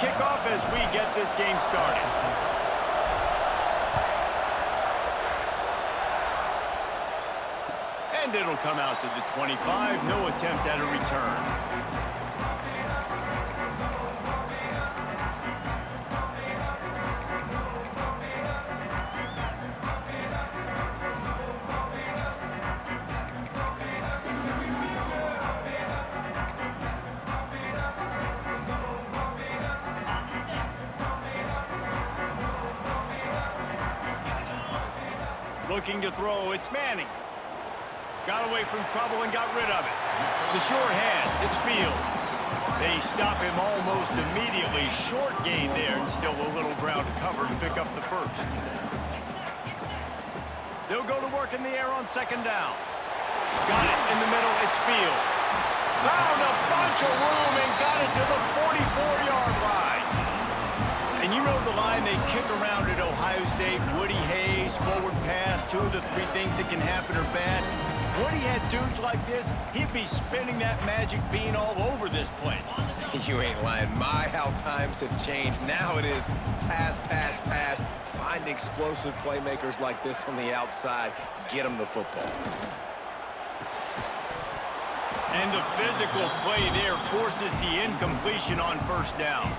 kickoff as we get this game started. And it'll come out to the 25. No attempt at a return. Looking to throw, it's Manning. Got away from trouble and got rid of it. The sure hands, it's Fields. They stop him almost immediately. Short gain there and still a little ground to cover to pick up the first. They'll go to work in the air on second down. Got it in the middle, it's Fields. Found a bunch of room and got it to the 44-yard line. And you know the line they kick around at Ohio State, Woody Hayes, forward pass, 2 of the 3 things that can happen are bad. Woody had dudes like this, he'd be spinning that magic bean all over this place. You ain't lying. My, how times have changed. Now it is pass, pass, pass. Find explosive playmakers like this on the outside. Get them the football. And the physical play there forces the incompletion on first down.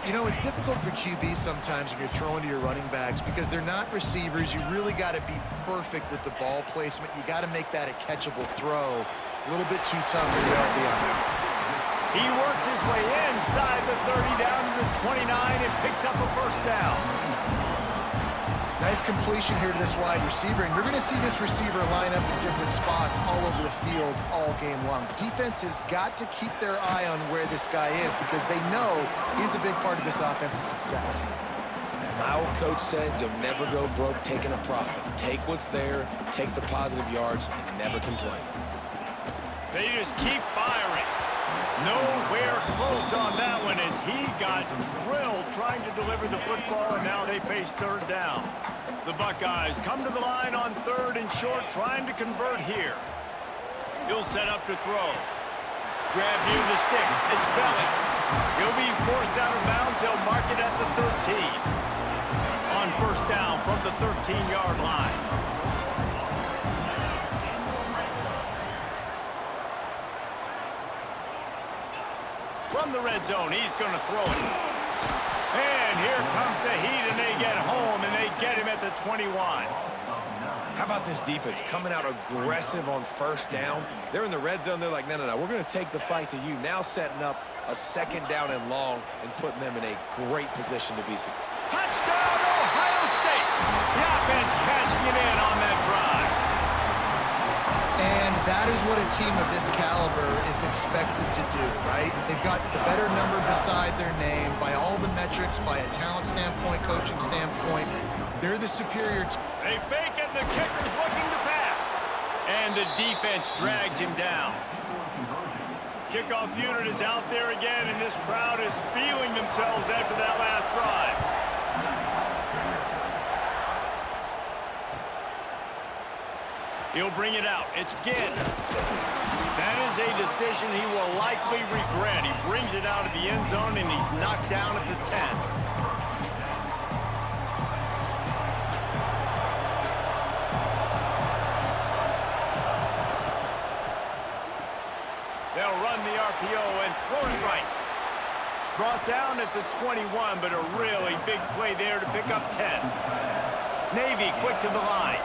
You know, it's difficult for QBs sometimes when you're throwing to your running backs because they're not receivers. You really got to be perfect with the ball placement. You got to make that a catchable throw. A little bit too tough for the RB on that. He works his way inside the 30 down to the 29 and picks up a first down. Nice completion here to this wide receiver, and you're going to see this receiver line up in different spots all over the field all game long. Defense has got to keep their eye on where this guy is because they know he's a big part of this offense's success. My old coach said you'll never go broke taking a profit. Take what's there, take the positive yards, and never complain. They just keep firing. Nowhere close on that one as he got drilled trying to deliver the football, and now they face third down. The Buckeyes come to the line on 3rd and short, trying to convert here. He'll set up to throw. Grab near the sticks. It's Belly. He'll be forced out of bounds. They'll mark it at the 13. On first down from the 13-yard line. From the red zone, he's going to throw it. And here comes the heat, and they get home, and they get him at the 21. How about this defense coming out aggressive on first down? They're in the red zone. They're like, no, we're going to take the fight to you. Now setting up a second down and long and putting them in a great position to be successful. Touchdown, Ohio State. The offense cashing it in on that drive. And that is what a team of this caliber is expected to do, right? They've got the better number beside their name by all the metrics, by a talent standpoint, coaching standpoint. They're the superior team. They fake it, and the kicker's looking to pass. And the defense drags him down. Kickoff unit is out there again, and this crowd is feeling themselves after that last drive. He'll bring it out. It's Ginn. That is a decision he will likely regret. He brings it out of the end zone, and he's knocked down at the 10. They'll run the RPO and throw it right. Brought down at the 21, but a really big play there to pick up 10. Navy quick to the line.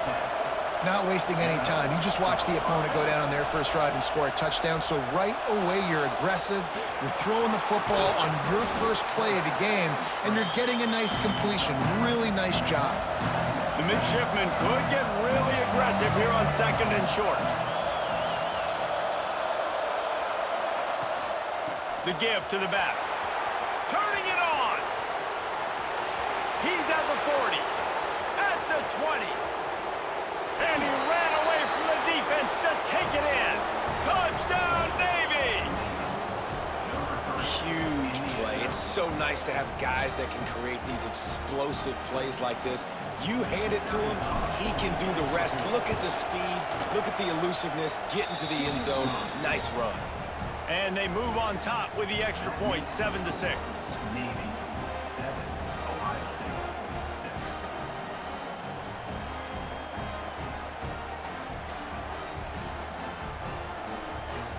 Not wasting any time. You just watch the opponent go down on their first drive and score a touchdown. So right away, you're aggressive. You're throwing the football on your first play of the game, and you're getting a nice completion. Really nice job. The midshipman could get really aggressive here on second and short. The give to the back. Turning it on. He's at the 40. At the 20. And he ran away from the defense to take it in. Touchdown, Navy! Huge play. It's so nice to have guys that can create these explosive plays like this. You hand it to him, he can do the rest. Look at the speed. Look at the elusiveness. Get into the end zone. Nice run. And they move on top with the extra point, 7-6. Navy 7, Ohio State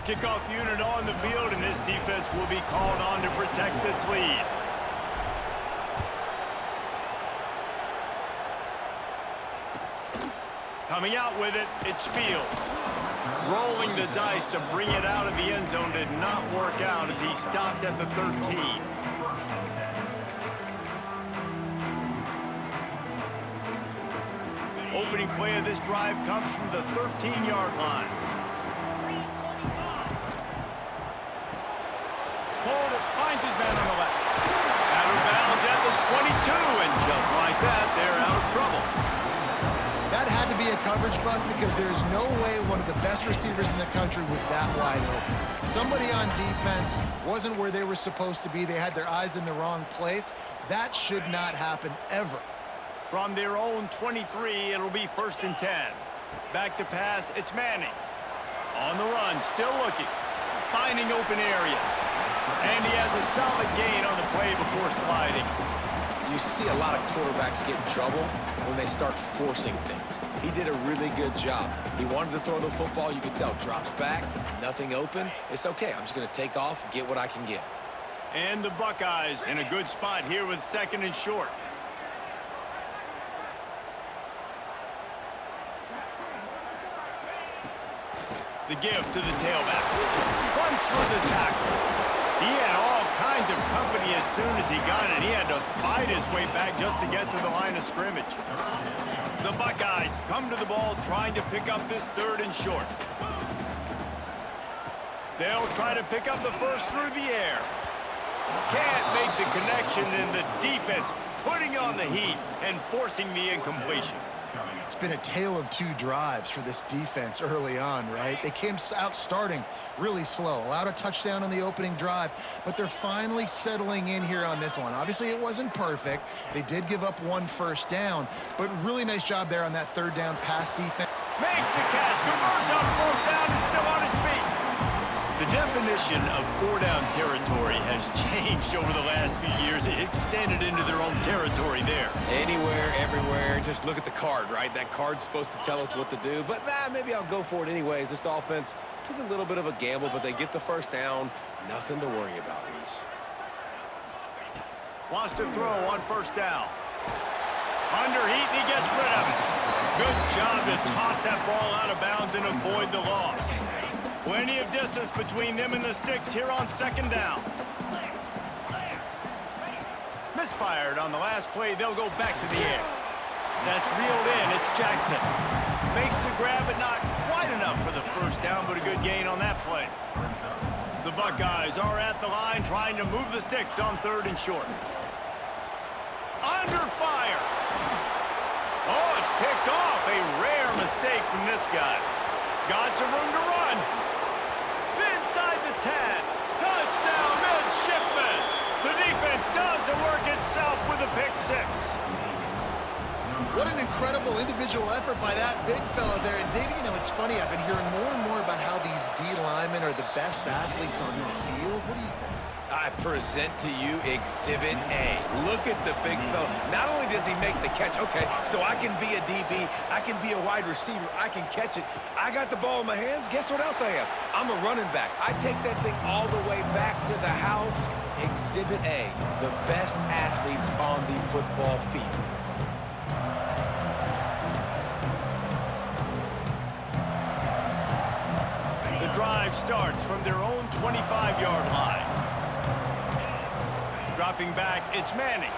6. Kickoff unit on the field, and this defense will be called on to protect this lead. Coming out with it, it's Fields. Rolling the dice to bring it out of the end zone did not work out as he stopped at the 13. Opening play of this drive comes from the 13-yard line. Pulled it, finds his man on the left. Out of bounds at the 22, and just like that, they're out of trouble. That had to be a coverage bust because there's no way one of the best receivers in the country was that wide open. Somebody on defense wasn't where they were supposed to be. They had their eyes in the wrong place. That should not happen ever. From their own 23, it'll be 1st and 10. Back to pass, it's Manning. On the run, still looking. Finding open areas. And he has a solid gain on the play before sliding. You see a lot of quarterbacks get in trouble when they start forcing things. He did a really good job. He wanted to throw the football. You could tell. Drops back, nothing open. It's okay. I'm just going to take off, get what I can get. And the Buckeyes in a good spot here with 2nd and short. The give to the tailback. Runs through the tackle. He had all kinds of company as soon as he got it. He had to fight his way back just to get to the line of scrimmage. The Buckeyes come to the ball trying to pick up this 3rd and short. They'll try to pick up the first through the air. Can't make the connection, and the defense putting on the heat and forcing the incompletion. It's been a tale of 2 drives for this defense early on, right? They came out starting really slow, allowed a touchdown on the opening drive, but they're finally settling in here on this one. Obviously, it wasn't perfect. They did give up 1 first down, but really nice job there on that 3rd down pass defense. Makes the catch, converts on 4th down, is still on his feet. The definition of 4-down territory has changed over the last few years. It extended into their own territory there. Anywhere, everywhere, just look at the card, right? That card's supposed to tell us what to do, but maybe I'll go for it anyways. This offense took a little bit of a gamble, but they get the first down. Nothing to worry about, Reese. Wants to throw on 1st down. Under heat, and he gets rid of it. Good job to toss that ball out of bounds and avoid the loss. Plenty of distance between them and the sticks here on 2nd down. Misfired on the last play. They'll go back to the air. That's reeled in. It's Jackson. Makes the grab, but not quite enough for the first down, but a good gain on that play. The Buckeyes are at the line trying to move the sticks on 3rd and short. Under fire. Oh, it's picked off. A rare mistake from this guy. Got some room to run. Inside the 10. Touchdown, midshipman. The defense does the work itself with a pick 6. What an incredible individual effort by that big fella there. And, Davey, you know, it's funny. I've been hearing more and more about how these D linemen are the best athletes on the field. What do you think? I present to you Exhibit A. Look at the big fella. Not only does he make the catch, okay, so I can be a DB, I can be a wide receiver, I can catch it. I got the ball in my hands. Guess what else I am? I'm a running back. I take that thing all the way back to the house. Exhibit A, the best athletes on the football field. The drive starts from their own 25-yard line. Dropping back, it's Manning.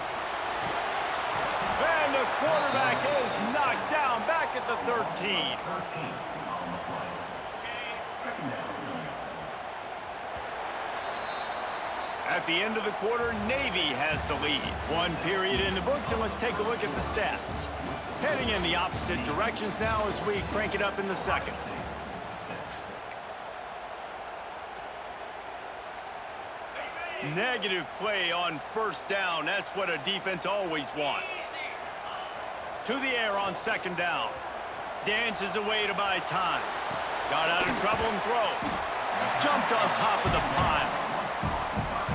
And the quarterback is knocked down back at the 13. At the end of the quarter, Navy has the lead. 1 period in the books, and let's take a look at the stats. Heading in the opposite directions now as we crank it up in the 2nd. Negative play on 1st down. That's what a defense always wants. To the air on 2nd down. Dances away to buy time. Got out of trouble and throws. Jumped on top of the pile.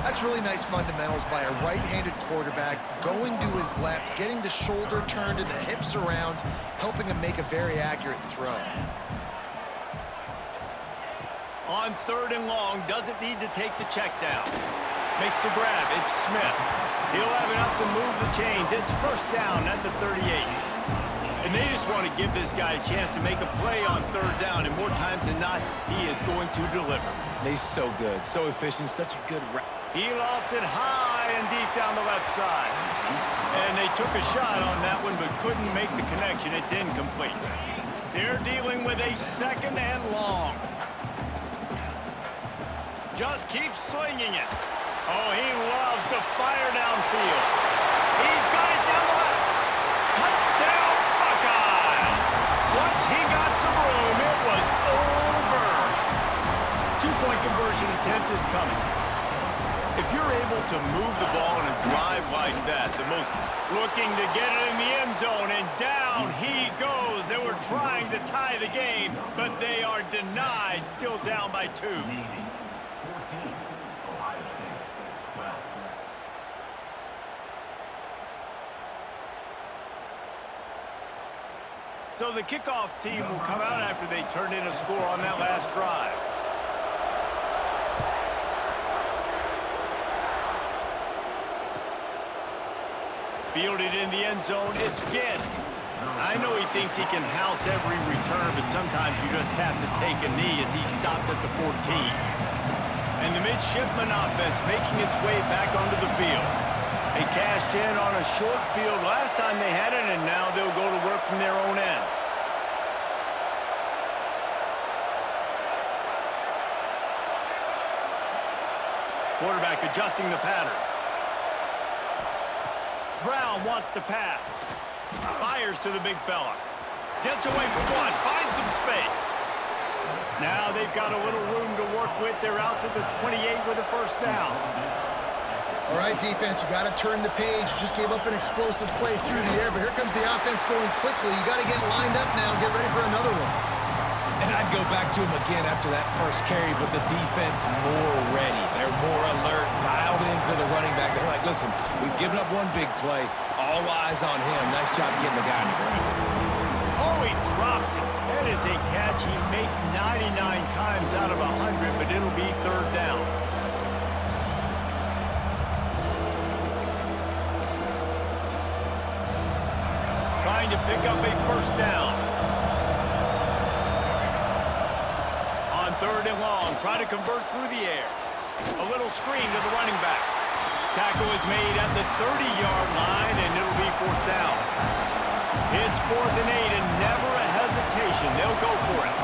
That's really nice fundamentals by a right-handed quarterback, going to his left, getting the shoulder turned and the hips around, helping him make a very accurate throw. On 3rd and long, doesn't need to take the check down. Makes the grab, it's Smith. He'll have enough to move the chains. It's 1st down at the 38. And they just want to give this guy a chance to make a play on 3rd down, and more times than not, he is going to deliver. He's so good, so efficient, such a good route. He lofts it high and deep down the left side. And they took a shot on that one, but couldn't make the connection. It's incomplete. They're dealing with a 2nd and long. Just keeps slinging it. Oh, he loves to fire downfield. He's got it down the left. Touchdown, Buckeyes! Once he got some room, it was over. 2-point conversion attempt is coming. If you're able to move the ball in a drive like that, the most looking to get it in the end zone, and down he goes. They were trying to tie the game, but they are denied, still down by 2. Navy, 14. Ohio State, 12. So the kickoff team will come out after they turn in a score on that last drive. Fielded in the end zone, it's Ginn. I know he thinks he can house every return, but sometimes you just have to take a knee as he stopped at the 14. And the midshipman offense making its way back onto the field. They cashed in on a short field last time they had it, and now they'll go to work from their own end. Quarterback adjusting the pattern. Brown wants to pass. Fires to the big fella. Gets away from one. Finds some space. Now they've got a little room to work with. They're out to the 28 with a 1st down. All right, defense, you got to turn the page. Just gave up an explosive play through the air, but here comes the offense going quickly. You got to get lined up now and get ready for another one. And I'd go back to him again after that first carry, but the defense more ready. They're more alert, dialed into the running back. They're like, listen, we've given up one big play. All eyes on him. Nice job getting the guy on the ground. Oh, he drops it. That is a catch he makes 99 times out of 100, but it'll be 3rd down. Trying to pick up a 1st down. On 3rd and long, try to convert through the air. A little screen to the running back. Tackle is made at the 30-yard line, and it'll be 4th down. It's 4th and 8, and never a hesitation. They'll go for it.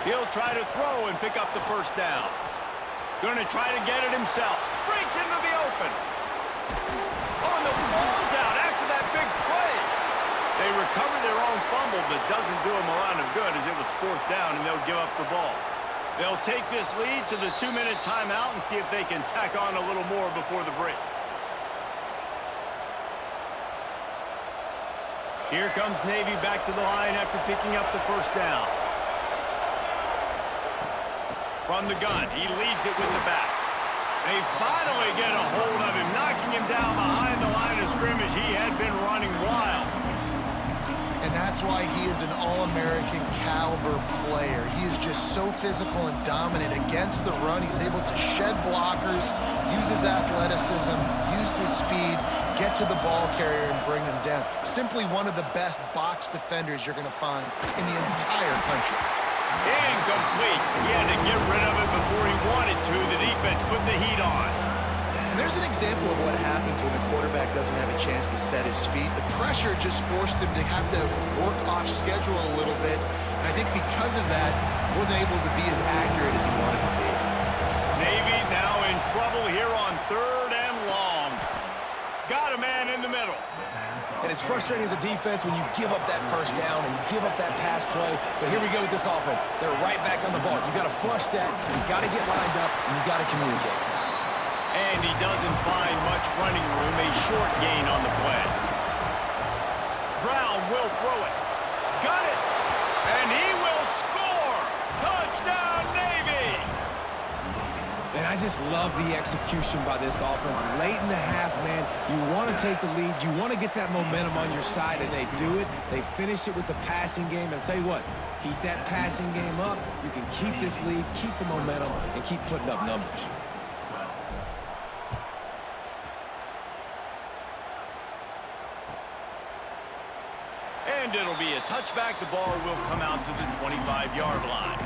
He'll try to throw and pick up the 1st down. Going to try to get it himself. Breaks into the open. Oh, and the ball's out after that big play. They recover their own fumble, but doesn't do them a lot of good as it was 4th down, and they'll give up the ball. They'll take this lead to the 2-minute timeout and see if they can tack on a little more before the break. Here comes Navy back to the line after picking up the 1st down. From the gun, he leaves it with the back. They finally get a hold of him, knocking him down behind the line of scrimmage. He had been running wild. And that's why he is an All-American caliber player. He is just so physical and dominant against the run. He's able to shed blockers, use his athleticism, use his speed, get to the ball carrier and bring him down. Simply one of the best box defenders you're going to find in the entire country. Incomplete. He had to get rid of it before he wanted to. The defense put the heat on. And there's an example of what happens when the quarterback doesn't have a chance to set his feet. The pressure just forced him to have to work off schedule a little bit. And I think because of that, he wasn't able to be as accurate as he wanted to be. Navy now in trouble here on 3rd and long. Got a man in the middle. And it's frustrating as a defense when you give up that first down and you give up that pass play. But here we go with this offense. They're right back on the ball. You got to flush that. You got to get lined up, and you got to communicate. And he doesn't find much running room. A short gain on the play. Brown will throw it. Got it. And he will score. Touchdown, Navy. And I just love the execution by this offense. Late in the half, man, you want to take the lead. You want to get that momentum on your side, and they do it. They finish it with the passing game. And I'll tell you what, heat that passing game up. You can keep this lead, keep the momentum, and keep putting up numbers. And it'll be a touchback. The ball will come out to the 25-yard line.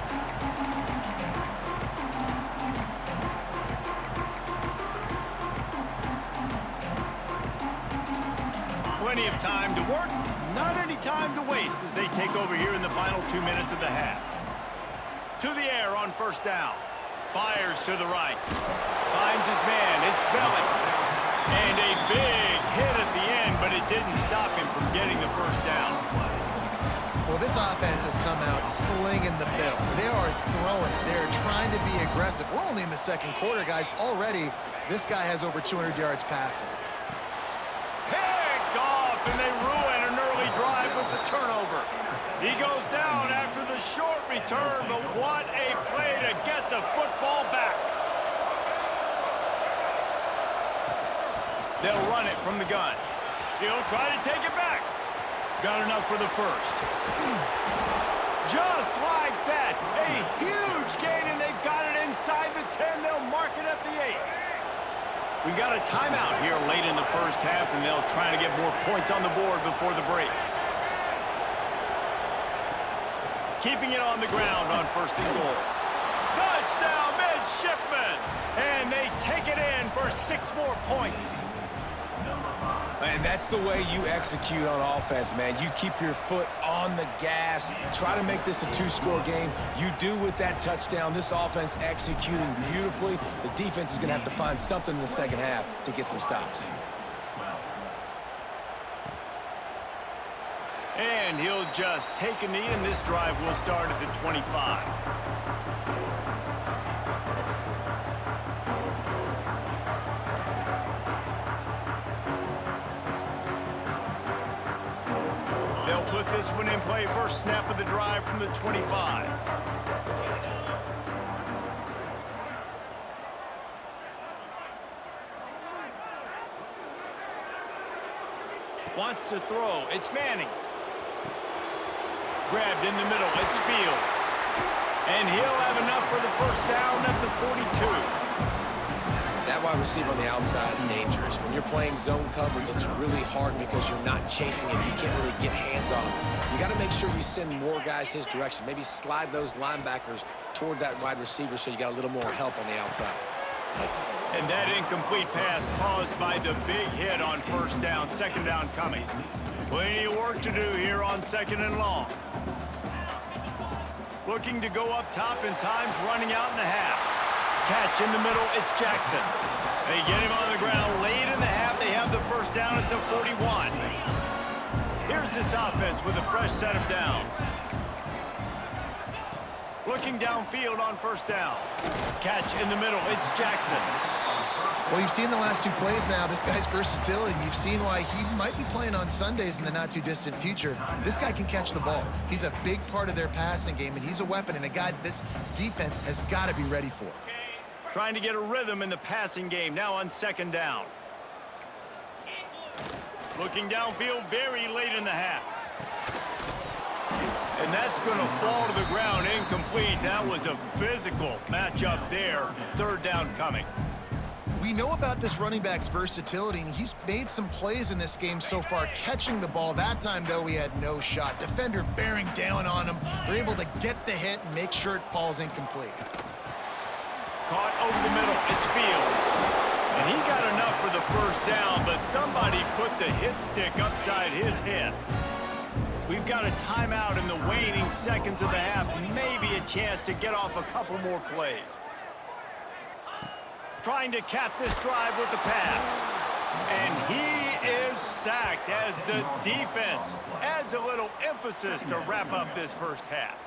Plenty of time to work, not any time to waste as they take over here in the final 2 minutes of the half. To the air on first down. Fires to the right. Finds his man. It's Belly. And a big hit at the end, but it didn't stop him from getting the first down. Well, this offense has come out slinging the bill. They are throwing it. They're trying to be aggressive. We're only in the second quarter, guys. Already, this guy has over 200 yards passing. And they ruin an early drive with the turnover. He goes down after the short return, but what a play to get the football back. They'll run it from the gun. He'll try to take it back. Got enough for the first. Just like that, a huge gain, and they've got it inside the 10. They'll mark it at the 8. We got a timeout here late in the first half, and they'll try to get more points on the board before the break. Keeping it on the ground on first and goal. Touchdown, Midshipman! And they take it in for 6 more points. And that's the way you execute on offense, man. You keep your foot on the gas. Try to make this a 2-score game. You do with that touchdown. This offense executing beautifully. The defense is going to have to find something in the second half to get some stops. And he'll just take a knee, and this drive will start at the 25. They'll put this one in play. First snap of the drive from the 25. Wants to throw. It's Manning. Grabbed in the middle. It's Fields. And he'll have enough for the first down at the 42. That wide receiver on the outside is dangerous. When you're playing zone coverage, it's really hard because you're not chasing him. You can't really get hands on him. You got to make sure you send more guys his direction. Maybe slide those linebackers toward that wide receiver so you got a little more help on the outside. And that incomplete pass caused by the big hit on first down. Second down coming. Plenty of work to do here on second and long. Looking to go up top, and time's running out in the half. Catch in the middle, it's Jackson. They get him on the ground late in the half. They have the first down at the 41. Here's this offense with a fresh set of downs. Looking downfield on first down. Catch in the middle, it's Jackson. Well, you've seen the last 2 plays now. This guy's versatility. You've seen why he might be playing on Sundays in the not-too-distant future. This guy can catch the ball. He's a big part of their passing game, and he's a weapon and a guy that this defense has got to be ready for. Trying to get a rhythm in the passing game now on second down. Looking downfield very late in the half. And that's going to fall to the ground incomplete. That was a physical matchup there. Third down coming. We know about this running back's versatility, and he's made some plays in this game so far catching the ball. That time, though, he had no shot. Defender bearing down on him. They're able to get the hit and make sure it falls incomplete. Caught over the middle. It's Fields. And he got enough for the first down, but somebody put the hit stick upside his head. We've got a timeout in the waning seconds of the half. Maybe a chance to get off a couple more plays. Trying to cap this drive with the pass. And he is sacked as the defense adds a little emphasis to wrap up this first half.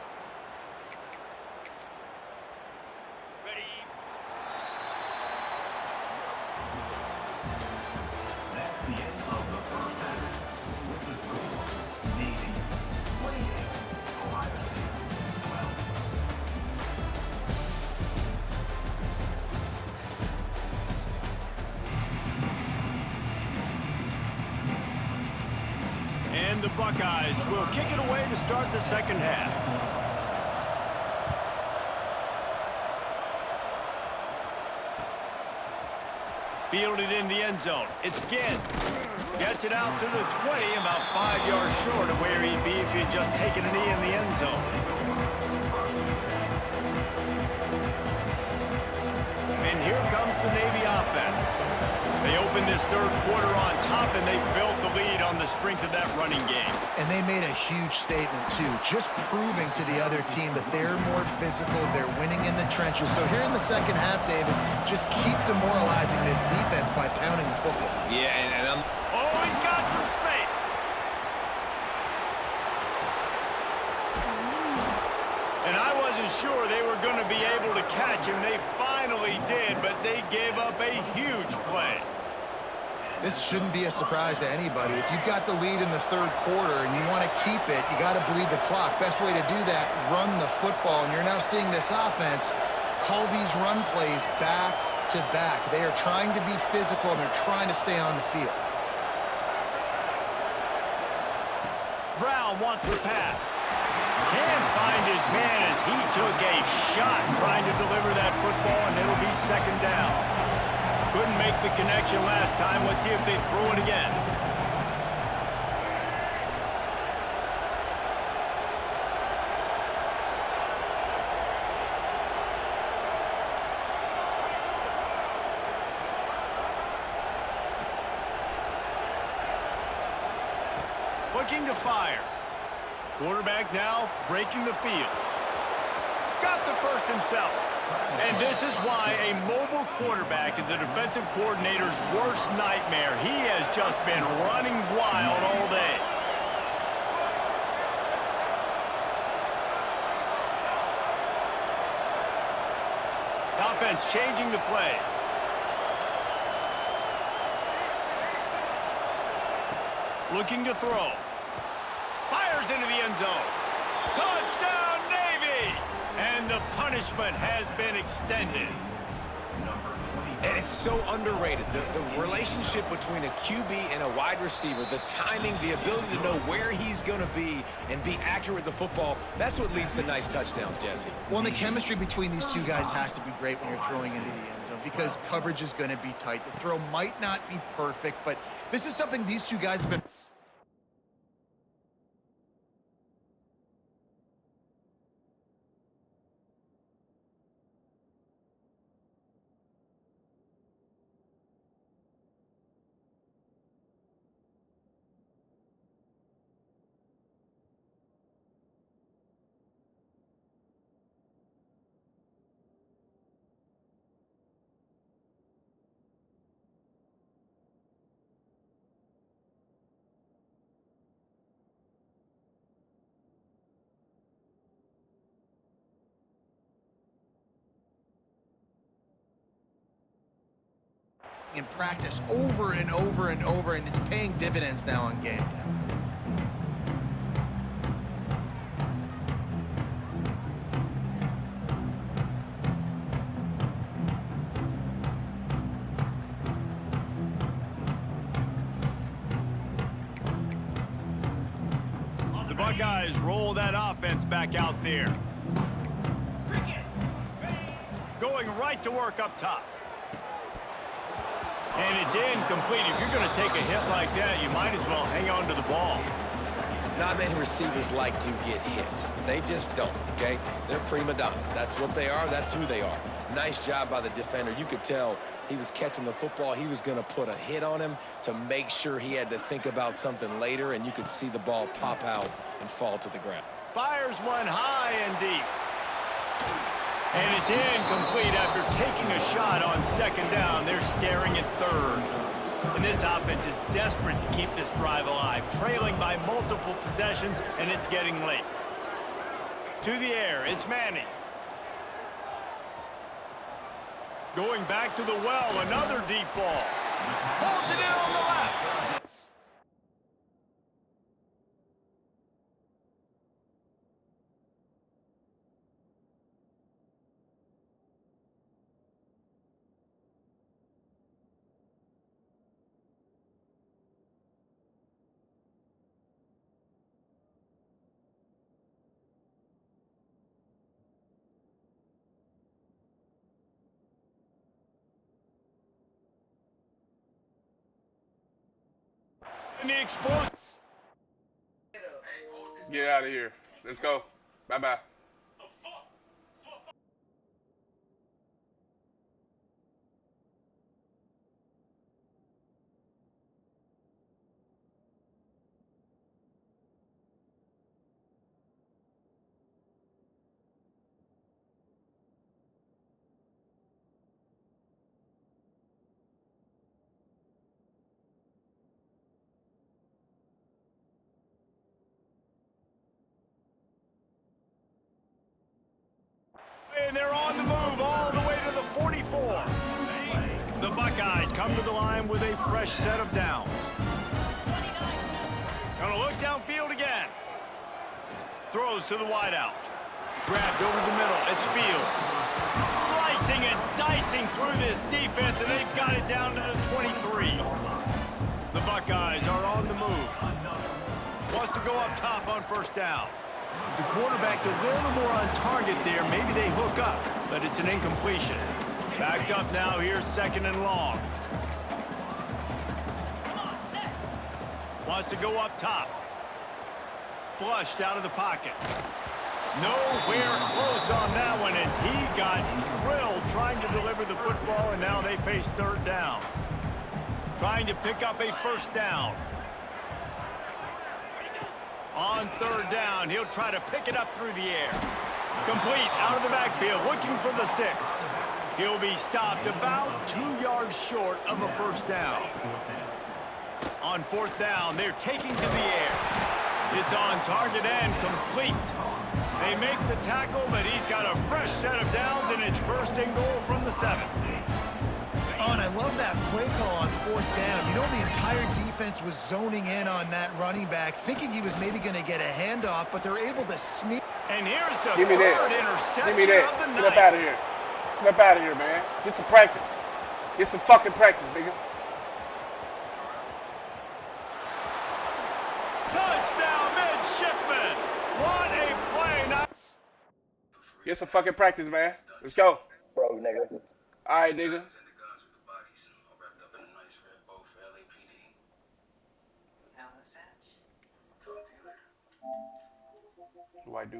That's the end of the first half. With the score, Navy 28, Ohio State 12. And the Buckeyes will kick it away to start the second half. Fielded in the end zone. It's Ginn. Gets it out to the 20, about 5 yards short of where he'd be if he'd just taken a knee in the end zone. And here comes the Navy offense. They opened this third quarter on top, and they built the lead on the strength of that running game. And they made a huge statement, too, just proving to the other team that they're more physical, they're winning in the trenches. So here in the second half, David, just keep demoralizing this defense by pounding the football. Yeah, and I'm... Oh, he's got some space. And I wasn't sure they were going to be able to catch him. They finally did, but they gave up a huge play. This shouldn't be a surprise to anybody. If you've got the lead in the third quarter and you want to keep it, you got to bleed the clock. Best way to do that, run the football. And you're now seeing this offense call these run plays back to back. They are trying to be physical, and they're trying to stay on the field. Brown wants the pass. Can't find his man as he took a shot trying to deliver that football, and it'll be second down. Couldn't make the connection last time. Let's see if they throw it again. Looking to fire. Quarterback now breaking the field. Got the first himself. And this is why a mobile quarterback is a defensive coordinator's worst nightmare. He has just been running wild all day. Offense changing the play. Looking to throw. Fires into the end zone. Touchdown, Navy! And the punishment has been extended. And it's so underrated. The relationship between a QB and a wide receiver, the timing, the ability to know where he's going to be and be accurate with the football, that's what leads to nice touchdowns, Jesse. Well, and the chemistry between these two guys has to be great when you're throwing into the end zone because coverage is going to be tight. The throw might not be perfect, but this is something these two guys have been... in practice over and over and over, and it's paying dividends now on game day. The Buckeyes roll that offense back out there. Going right to work up top. And it's incomplete. If you're going to take a hit like that, you might as well hang on to the ball. Not many receivers like to get hit. They just don't, okay? They're prima donnas. That's what they are. That's who they are. Nice job by the defender. You could tell he was catching the football. He was going to put a hit on him to make sure he had to think about something later, and you could see the ball pop out and fall to the ground. Fires one high and deep. And it's incomplete after taking a shot on second down. They're staring at third. And this offense is desperate to keep this drive alive, trailing by multiple possessions, and it's getting late. To the air, it's Manning. Going back to the well, another deep ball. Pulls it in on the left. And the explosion. Get out of here. Let's go. Bye-bye. And they're on the move all the way to the 44. The Buckeyes come to the line with a fresh set of downs. Gonna look downfield again. Throws to the wideout. Grabbed over the middle. It's Fields. Slicing and dicing through this defense, and they've got it down to the 23. The Buckeyes are on the move. Wants to go up top on first down. If the quarterback's a little more on target there, maybe they hook up, but it's an incompletion. Backed up now, here's second and long. Wants to go up top. Flushed out of the pocket. Nowhere close on that one as he got drilled trying to deliver the football, and now they face third down. Trying to pick up a first down. On third down, he'll try to pick it up through the air. Complete out of the backfield, looking for the sticks. He'll be stopped about 2 yards short of a first down. On fourth down, they're taking to the air. It's on target and complete. They make the tackle, but he's got a fresh set of downs, and it's first and goal from the 7. Oh, and I love that play call on fourth down. You know, the entire defense was zoning in on that running back, thinking he was maybe going to get a handoff, but they're able to sneak. And here's the Give me third that. interception Give me that. of the Get night. up out of here. Get up out of here, man. Get some practice. Get some fucking practice, nigga. Touchdown, midshipman. What a play. Now Get some fucking practice, man. Let's go. Bro, nigga. All right, nigga. What do I do?